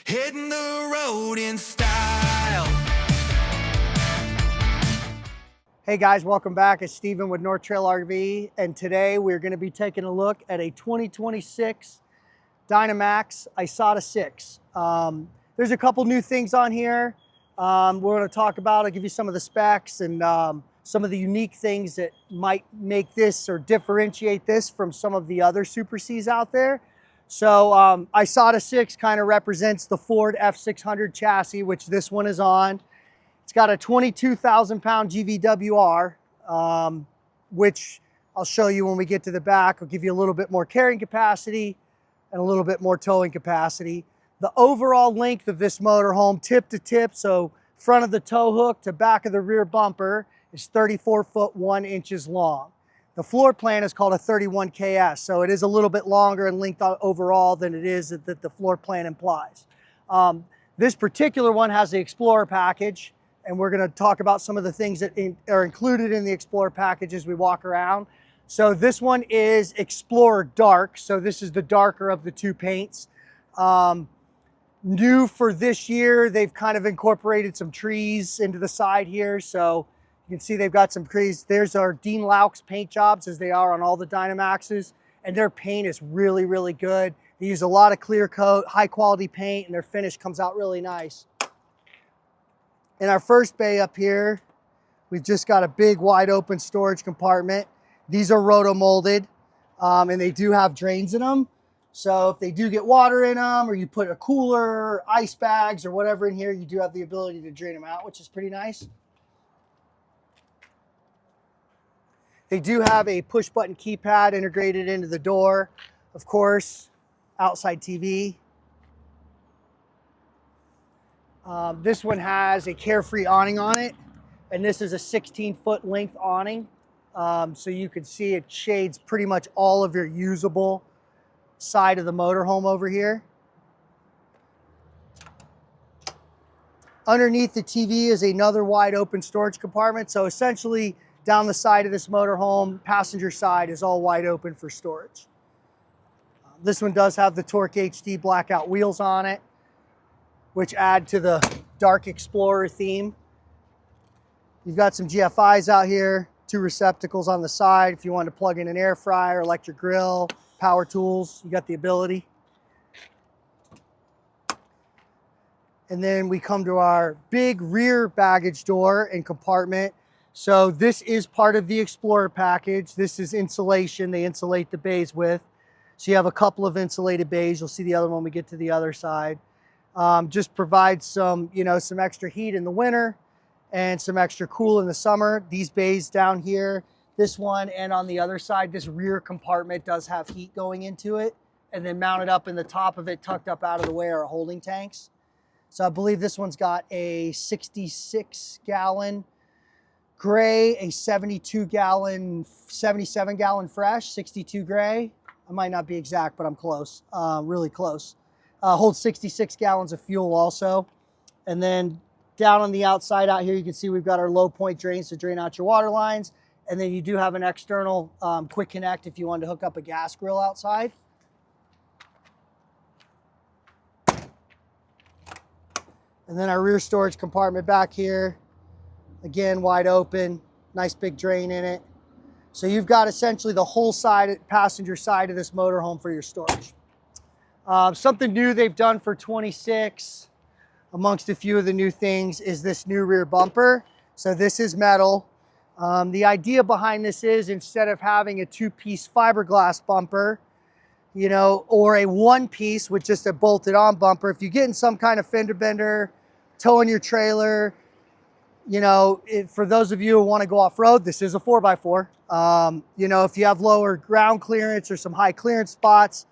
hitting the road in style. Hey guys, welcome back. It's Steven with North Trail RV, and today we're going to be taking a look at a 2026 Dynamax Isata 6. There's a couple new things on here we're going to talk about. I'll give you some of the specs and some of the unique things that might make this or differentiate this from some of the other Super Cs out there. So Isata 6 kind of represents the Ford F600 chassis, which this one is on. It's got a 22,000 pound GVWR, which I'll show you when we get to the back. I'll give you a little bit more carrying capacity and a little bit more towing capacity. The overall length of this motorhome, tip to tip, so front of the tow hook to back of the rear bumper, is 34 foot 1 inches long. The floor plan is called a 31 KS, so it is a little bit longer in length overall than it is that the floor plan implies. This particular one has the Explorer package, and we're going to talk about some of the things that are included in the Explorer package as we walk around. So this one is Explorer Dark, so this is the darker of the two paints. New for this year, they've kind of incorporated some trees into the side here, so you can see they've got some trees. There's our Dean Laux paint jobs, as they are on all the Dynamaxes, and their paint is really, really good. They use a lot of clear coat, high quality paint, and their finish comes out really nice. In our first bay up here, we've just got a big wide open storage compartment. These are roto-molded, and they do have drains in them. So if they do get water in them, or you put a cooler, ice bags, or whatever in here, you do have the ability to drain them out, which is pretty nice. They do have a push button keypad integrated into the door. Of course, outside TV. This one has a Carefree awning on it, and this is a 16-foot length awning. So you can see it shades pretty much all of your usable side of the motorhome over here. Underneath the TV is another wide open storage compartment. So essentially down the side of this motorhome, passenger side is all wide open for storage. This one does have the Torque HD blackout wheels on it, which add to the dark Explorer theme. You've got some GFIs out here, 2 receptacles on the side. If you want to plug in an air fryer, electric grill, power tools, you got the ability. And then we come to our big rear baggage door and compartment. So this is part of the Explorer package. This is insulation. They insulate the bays with. So you have a couple of insulated bays. You'll see the other one when we get to the other side. Just provides some, some extra heat in the winter and some extra cool in the summer. These bays down here, this one and on the other side, this rear compartment does have heat going into it, and then mounted up in the top of it, tucked up out of the way, are holding tanks. So I believe this one's got a 66 gallon gray, a 72 gallon, 77 gallon fresh, 62 gray. I might not be exact, but I'm close, really close. Holds 66 gallons of fuel also. And then down on the outside out here, you can see we've got our low point drains to drain out your water lines. And then you do have an external quick connect if you wanted to hook up a gas grill outside. And then our rear storage compartment back here, again, wide open, nice big drain in it. So you've got essentially the whole side, passenger side of this motorhome for your storage. Something new they've done for 26, amongst a few of the new things, is this new rear bumper. So this is metal. The idea behind this is, instead of having a 2-piece fiberglass bumper, or a 1-piece with just a bolted on bumper, if you get in some kind of fender bender, towing your trailer, for those of you who want to go off-road, this is a 4x4. If you have lower ground clearance or some high clearance spots,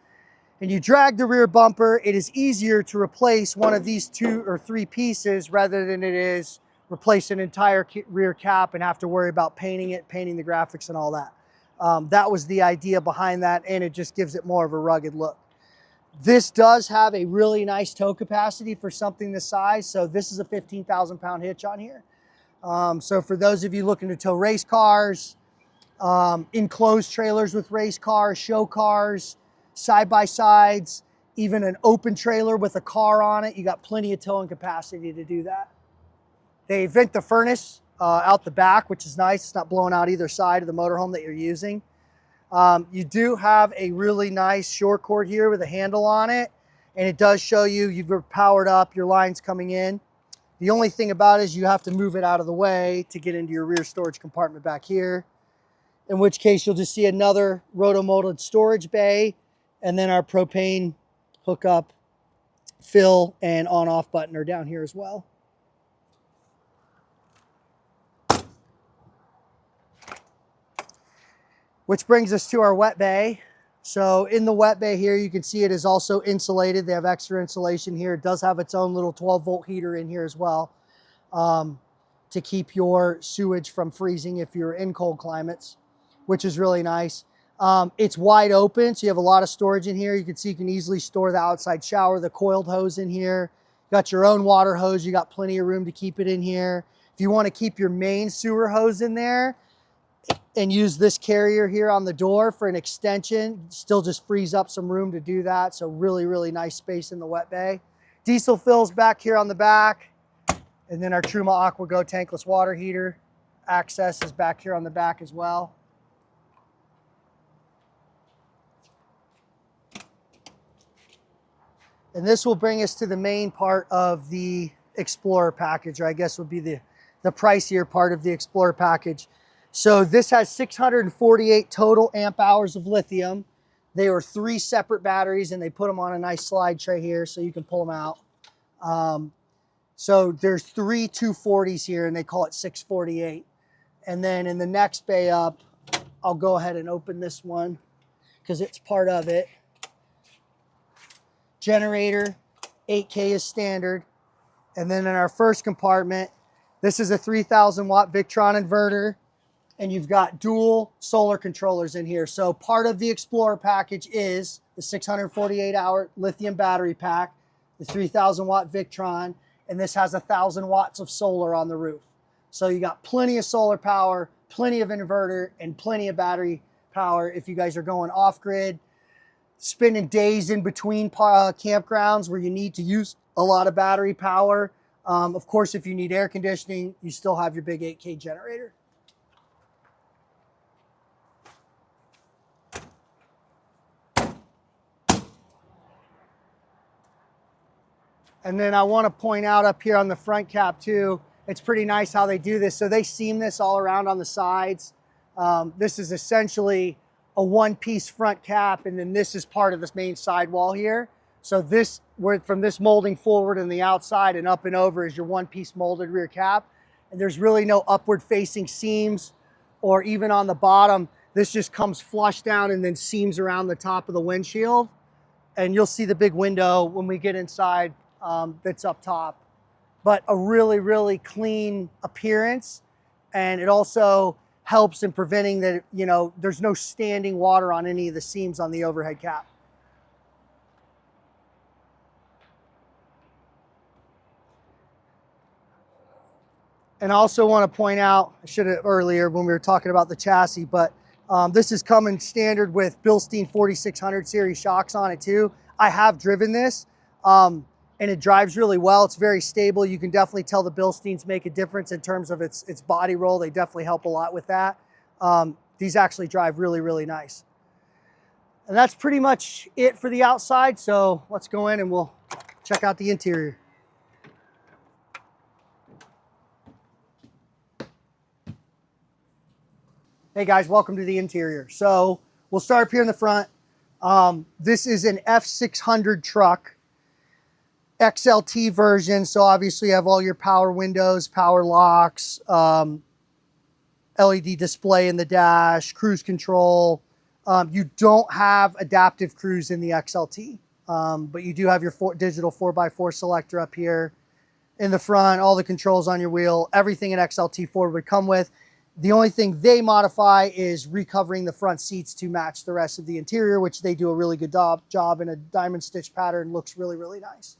and you drag the rear bumper, it is easier to replace one of these 2 or 3 pieces rather than it is replace an entire rear cap and have to worry about painting it, painting the graphics and all that. That was the idea behind that, and it just gives it more of a rugged look. This does have a really nice tow capacity for something this size. So this is a 15,000 pound hitch on here. So for those of you looking to tow race cars, enclosed trailers with race cars, show cars, side-by-sides, even an open trailer with a car on it, you got plenty of towing capacity to do that. They vent the furnace out the back, which is nice. It's not blowing out either side of the motorhome that you're using. You do have a really nice short cord here with a handle on it, and it does show you you've powered up, your line's coming in. The only thing about it is you have to move it out of the way to get into your rear storage compartment back here, in which case you'll just see another roto-molded storage bay, and then our propane hookup, fill, and on-off button are down here as well. Which brings us to our wet bay. So in the wet bay here, you can see it is also insulated. They have extra insulation here. It does have its own little 12-volt heater in here as well to keep your sewage from freezing if you're in cold climates, which is really nice. It's wide open, so you have a lot of storage in here. You can see you can easily store the outside shower, the coiled hose in here. You got your own water hose. You got plenty of room to keep it in here. If you want to keep your main sewer hose in there, and use this carrier here on the door for an extension, still just frees up some room to do that. So really, really nice space in the wet bay. Diesel fills back here on the back. And then our Truma AquaGo tankless water heater. Access is back here on the back as well. And this will bring us to the main part of the Explorer package, or I guess would be the pricier part of the Explorer package. So this has 648 total amp hours of lithium. They are 3 separate batteries, and they put them on a nice slide tray here so you can pull them out. So there's 3 240s here, and they call it 648. And then in the next bay up, I'll go ahead and open this one because it's part of it. Generator, 8K is standard. And then in our first compartment, this is a 3,000 watt Victron inverter. And you've got dual solar controllers in here. So part of the Explorer package is the 648-hour lithium battery pack, the 3,000 watt Victron, and this has 1,000 watts of solar on the roof. So you got plenty of solar power, plenty of inverter, and plenty of battery power if you guys are going off-grid, spending days in between campgrounds where you need to use a lot of battery power. Of course, if you need air conditioning, you still have your big 8K generator. And then I want to point out up here on the front cap too, it's pretty nice how they do this. So they seam this all around on the sides. This is essentially a one-piece front cap, and then this is part of this main sidewall here. So this, from this molding forward and the outside and up and over is your one-piece molded rear cap. And there's really no upward facing seams or even on the bottom. This just comes flush down and then seams around the top of the windshield. And you'll see the big window when we get inside. That's up top, but a really, really clean appearance. And it also helps in preventing that, you know, there's no standing water on any of the seams on the overhead cap. And I also want to point out, I should have earlier when we were talking about the chassis, but this is coming standard with Bilstein 4600 series shocks on it too. I have driven this. And it drives really well. It's very stable. You can definitely tell the Bilsteins make a difference in terms of its body roll. They definitely help a lot with that. These actually drive really, really nice. And that's pretty much it for the outside. So let's go in and we'll check out the interior. Hey guys, welcome to the interior. So we'll start up here in the front. This is an F600 truck. XLT version, so obviously you have all your power windows, power locks, LED display in the dash, cruise control. You don't have adaptive cruise in the XLT, but you do have your digital 4x4 selector up here in the front, all the controls on your wheel, everything an XLT4 would come with. The only thing they modify is recovering the front seats to match the rest of the interior, which they do a really good job in a diamond stitch pattern. Looks really, really nice.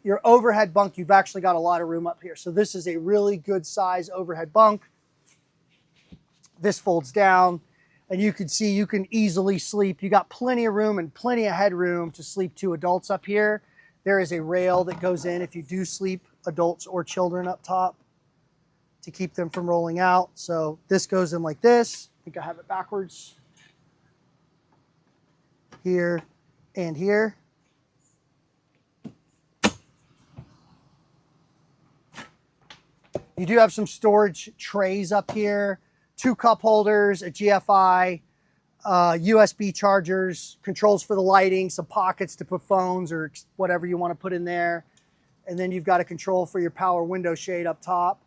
Your overhead bunk, you've actually got a lot of room up here. So this is a really good size overhead bunk. This folds down. And you can see you can easily sleep. You got plenty of room and plenty of headroom to sleep 2 adults up here. There is a rail that goes in if you do sleep adults or children up top to keep them from rolling out. So this goes in like this. I think I have it backwards. Here and here. You do have some storage trays up here, 2 cup holders, a GFI, USB chargers, controls for the lighting, some pockets to put phones or whatever you want to put in there. And then you've got a control for your power window shade up top.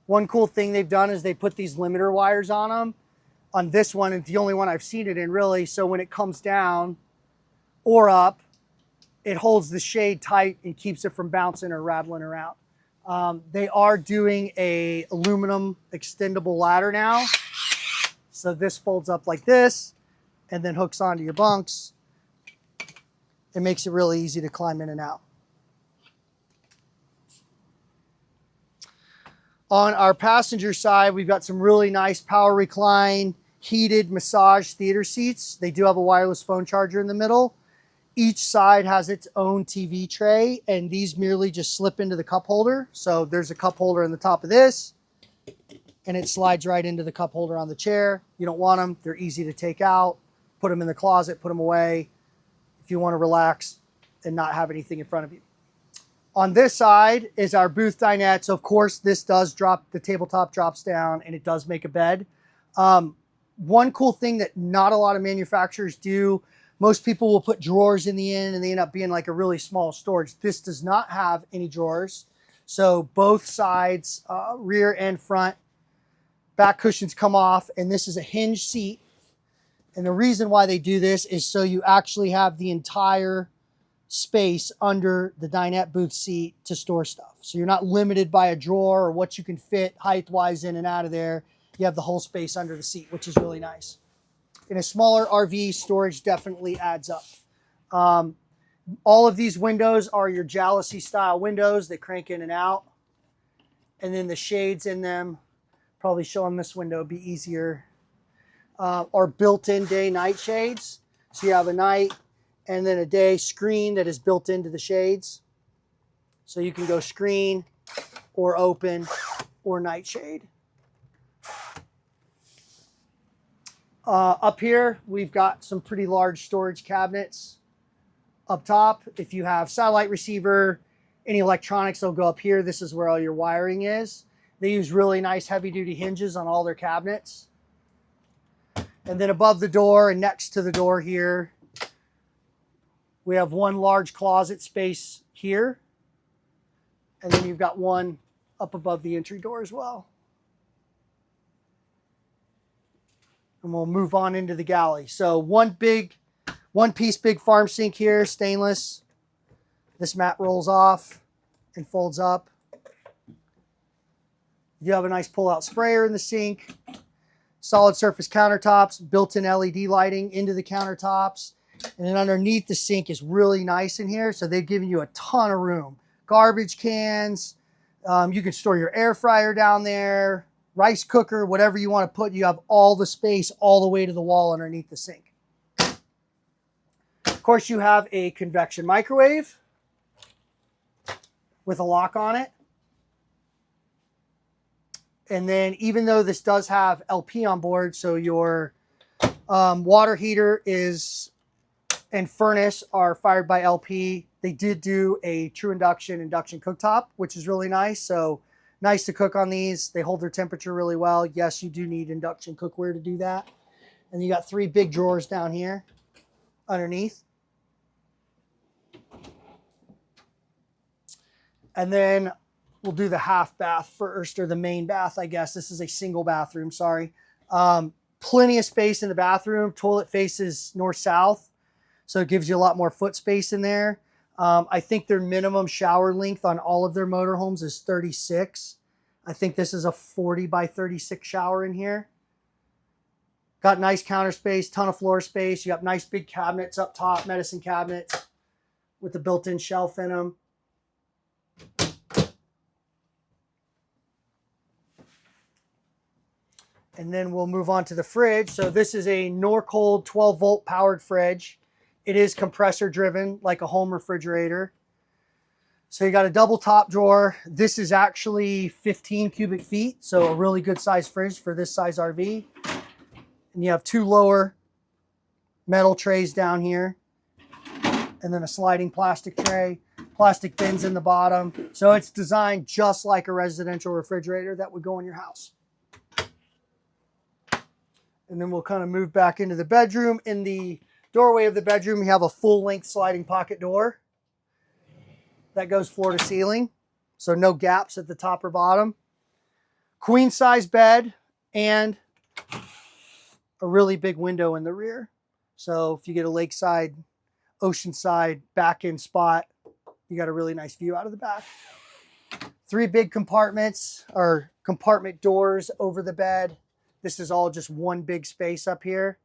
One cool thing they've done is they put these limiter wires on them. On this one, it's the only one I've seen it in really, so when it comes down or up, it holds the shade tight and keeps it from bouncing or rattling around. They are doing a aluminum extendable ladder now. So this folds up like this and then hooks onto your bunks. It makes it really easy to climb in and out. On our passenger side, we've got some really nice power recline, heated massage theater seats. They do have a wireless phone charger in the middle. Each side has its own TV tray, and these merely just slip into the cup holder. So there's a cup holder on the top of this, and it slides right into the cup holder on the chair. You don't want them. They're easy to take out. Put them in the closet, put them away if you want to relax and not have anything in front of you. On this side is our booth dinette. So of course, this does drop, the tabletop drops down and it does make a bed. One cool thing that not a lot of manufacturers do, most people will put drawers in the end and they end up being like a really small storage. This does not have any drawers. So both sides, rear and front, back cushions come off, and this is a hinge seat. And the reason why they do this is so you actually have the entire space under the dinette booth seat to store stuff. So you're not limited by a drawer or what you can fit height-wise in and out of there. You have the whole space under the seat, which is really nice. In a smaller RV, storage definitely adds up. All of these windows are your Galley style windows. They crank in and out. And then the shades in them, probably showing this window would be easier, are built-in day-night shades. So you have a night and then a day screen that is built into the shades. So you can go screen or open or nightshade. Up here, we've got some pretty large storage cabinets up top. If you have satellite receiver, any electronics, they'll go up here. This is where all your wiring is. They use really nice heavy-duty hinges on all their cabinets. And then above the door and next to the door here, we have one large closet space here. And then you've got one up above the entry door as well. And we'll move on into the galley. So one piece big farm sink here, stainless. This mat rolls off and folds up. You have a nice pull-out sprayer in the sink. Solid surface countertops, built-in LED lighting into the countertops. And then underneath the sink is really nice in here. So they've given you a ton of room. Garbage cans. You can store your air fryer down there. Rice cooker, whatever you want to put. You have all the space all the way to the wall underneath the sink. Of course, you have a convection microwave with a lock on it. And then even though this does have LP on board, so your water heater and furnace are fired by LP, they did do a true induction cooktop, which is really nice. So nice to cook on these. They hold their temperature really well. Yes, you do need induction cookware to do that. And you got 3 big drawers down here underneath. And then we'll do the half bath first, or the main bath, I guess. This is a single bathroom, sorry. Plenty of space in the bathroom. Toilet faces north-south, so it gives you a lot more foot space in there. I think their minimum shower length on all of their motorhomes is 36. I think this is a 40 by 36 shower in here. Got nice counter space, ton of floor space. You got nice big cabinets up top, medicine cabinets with the built-in shelf in them. And then we'll move on to the fridge. So this is a Norcold 12 volt powered fridge. It is compressor driven like a home refrigerator. So you got a double top drawer. This is actually 15 cubic feet. So a really good size fridge for this size RV. And you have two lower metal trays down here. And then a sliding plastic tray, plastic bins in the bottom. So it's designed just like a residential refrigerator that would go in your house. And then we'll kind of move back into the bedroom. In the doorway of the bedroom, you have a full-length sliding pocket door that goes floor to ceiling. So no gaps at the top or bottom. Queen size bed and a really big window in the rear. So if you get a lakeside, oceanside back-end spot, you got a really nice view out of the back. 3 big compartments or compartment doors over the bed. This is all just one big space up here.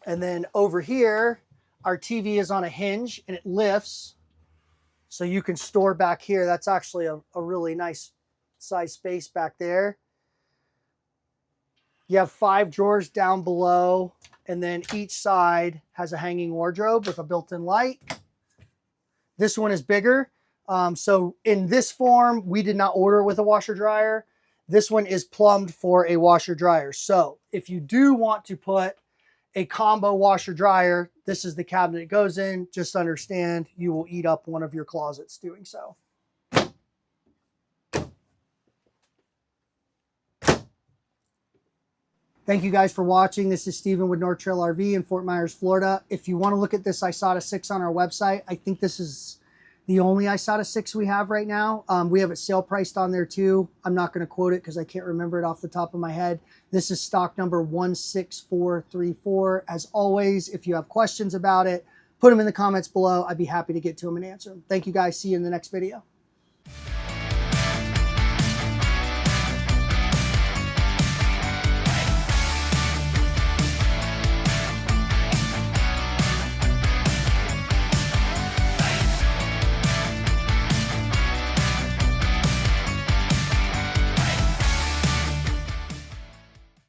And then over here, our TV is on a hinge and it lifts. So you can store back here. That's actually a really nice size space back there. You have 5 drawers down below, and then each side has a hanging wardrobe with a built-in light. This one is bigger. So in this form, we did not order with a washer dryer. This one is plumbed for a washer dryer. So if you do want to put a combo washer dryer, this is the cabinet it goes in. Just understand you will eat up one of your closets doing so. Thank you guys for watching. This is Steven with North Trail RV in Fort Myers, Florida. If you want to look at this Isata 6 on our website, I think this is the only Isata 6 we have right now. We have it sale priced on there too. I'm not going to quote it because I can't remember it off the top of my head. This is stock number 16434. As always, if you have questions about it, put them in the comments below. I'd be happy to get to them and answer them. Thank you guys. See you in the next video.